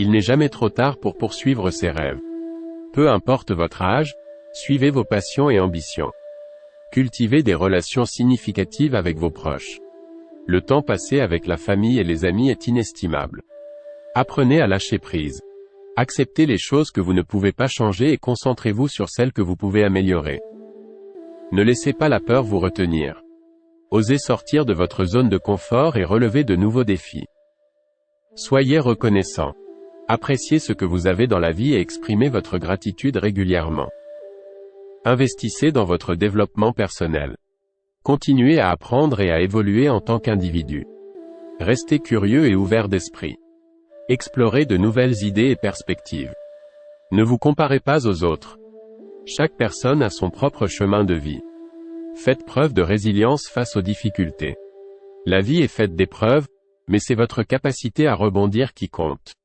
Il n'est jamais trop tard pour poursuivre ses rêves. Peu importe votre âge, suivez vos passions et ambitions. Cultivez des relations significatives avec vos proches. Le temps passé avec la famille et les amis est inestimable. Apprenez à lâcher prise. Acceptez les choses que vous ne pouvez pas changer et concentrez-vous sur celles que vous pouvez améliorer. Ne laissez pas la peur vous retenir. Osez sortir de votre zone de confort et relevez de nouveaux défis. Soyez reconnaissant. Appréciez ce que vous avez dans la vie et exprimez votre gratitude régulièrement. Investissez dans votre développement personnel. Continuez à apprendre et à évoluer en tant qu'individu. Restez curieux et ouvert d'esprit. Explorez de nouvelles idées et perspectives. Ne vous comparez pas aux autres. Chaque personne a son propre chemin de vie. Faites preuve de résilience face aux difficultés. La vie est faite d'épreuves, mais c'est votre capacité à rebondir qui compte.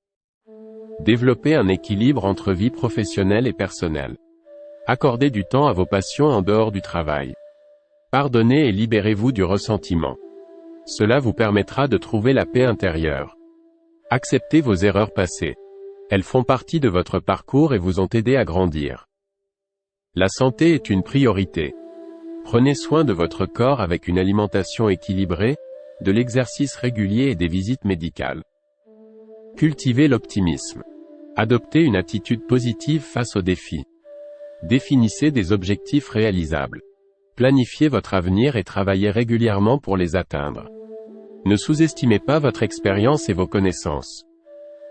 Développez un équilibre entre vie professionnelle et personnelle. Accordez du temps à vos passions en dehors du travail. Pardonnez et libérez-vous du ressentiment. Cela vous permettra de trouver la paix intérieure. Acceptez vos erreurs passées. Elles font partie de votre parcours et vous ont aidé à grandir. La santé est une priorité. Prenez soin de votre corps avec une alimentation équilibrée, de l'exercice régulier et des visites médicales. Cultivez l'optimisme. Adoptez une attitude positive face aux défis. Définissez des objectifs réalisables. Planifiez votre avenir et travaillez régulièrement pour les atteindre. Ne sous-estimez pas votre expérience et vos connaissances.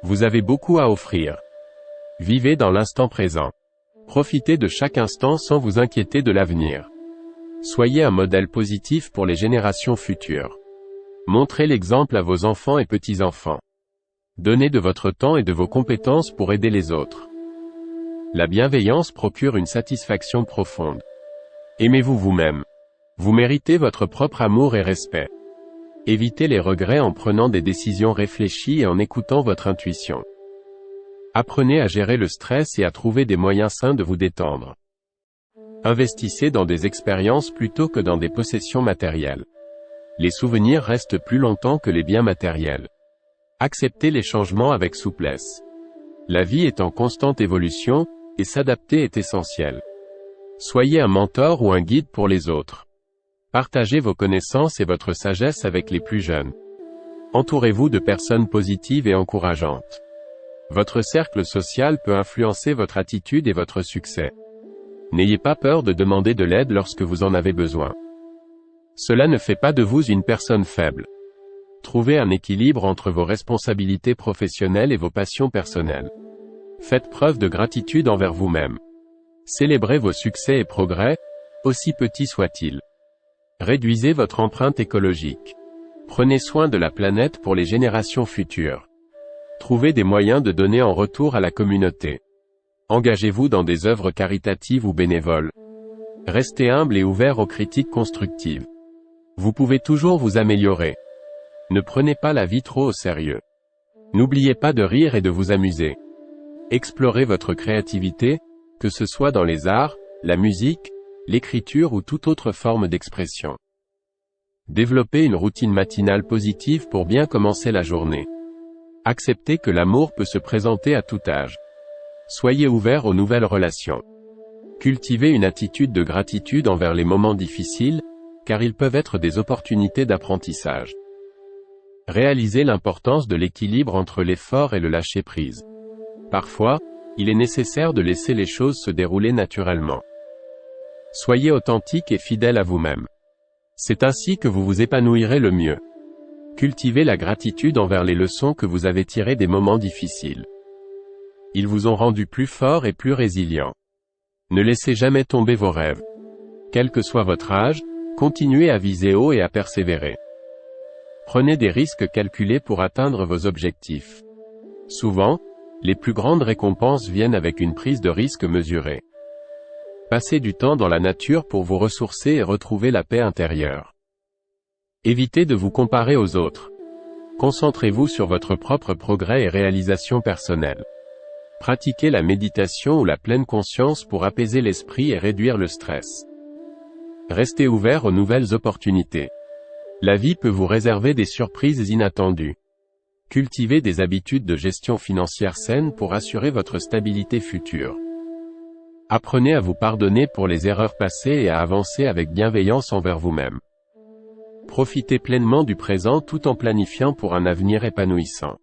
Vous avez beaucoup à offrir. Vivez dans l'instant présent. Profitez de chaque instant sans vous inquiéter de l'avenir. Soyez un modèle positif pour les générations futures. Montrez l'exemple à vos enfants et petits-enfants. Donnez de votre temps et de vos compétences pour aider les autres. La bienveillance procure une satisfaction profonde. Aimez-vous vous-même. Vous méritez votre propre amour et respect. Évitez les regrets en prenant des décisions réfléchies et en écoutant votre intuition. Apprenez à gérer le stress et à trouver des moyens sains de vous détendre. Investissez dans des expériences plutôt que dans des possessions matérielles. Les souvenirs restent plus longtemps que les biens matériels. Acceptez les changements avec souplesse. La vie est en constante évolution, et s'adapter est essentiel. Soyez un mentor ou un guide pour les autres. Partagez vos connaissances et votre sagesse avec les plus jeunes. Entourez-vous de personnes positives et encourageantes. Votre cercle social peut influencer votre attitude et votre succès. N'ayez pas peur de demander de l'aide lorsque vous en avez besoin. Cela ne fait pas de vous une personne faible. Trouvez un équilibre entre vos responsabilités professionnelles et vos passions personnelles. Faites preuve de gratitude envers vous-même. Célébrez vos succès et progrès, aussi petits soient-ils. Réduisez votre empreinte écologique. Prenez soin de la planète pour les générations futures. Trouvez des moyens de donner en retour à la communauté. Engagez-vous dans des œuvres caritatives ou bénévoles. Restez humble et ouvert aux critiques constructives. Vous pouvez toujours vous améliorer. Ne prenez pas la vie trop au sérieux. N'oubliez pas de rire et de vous amuser. Explorez votre créativité, que ce soit dans les arts, la musique, l'écriture ou toute autre forme d'expression. Développez une routine matinale positive pour bien commencer la journée. Acceptez que l'amour peut se présenter à tout âge. Soyez ouvert aux nouvelles relations. Cultivez une attitude de gratitude envers les moments difficiles, car ils peuvent être des opportunités d'apprentissage. Réalisez l'importance de l'équilibre entre l'effort et le lâcher-prise. Parfois, il est nécessaire de laisser les choses se dérouler naturellement. Soyez authentique et fidèle à vous-même. C'est ainsi que vous vous épanouirez le mieux. Cultivez la gratitude envers les leçons que vous avez tirées des moments difficiles. Ils vous ont rendu plus fort et plus résilient. Ne laissez jamais tomber vos rêves. Quel que soit votre âge, continuez à viser haut et à persévérer. Prenez des risques calculés pour atteindre vos objectifs. Souvent, les plus grandes récompenses viennent avec une prise de risque mesurée. Passez du temps dans la nature pour vous ressourcer et retrouver la paix intérieure. Évitez de vous comparer aux autres. Concentrez-vous sur votre propre progrès et réalisation personnelle. Pratiquez la méditation ou la pleine conscience pour apaiser l'esprit et réduire le stress. Restez ouvert aux nouvelles opportunités. La vie peut vous réserver des surprises inattendues. Cultivez des habitudes de gestion financière saine pour assurer votre stabilité future. Apprenez à vous pardonner pour les erreurs passées et à avancer avec bienveillance envers vous-même. Profitez pleinement du présent tout en planifiant pour un avenir épanouissant.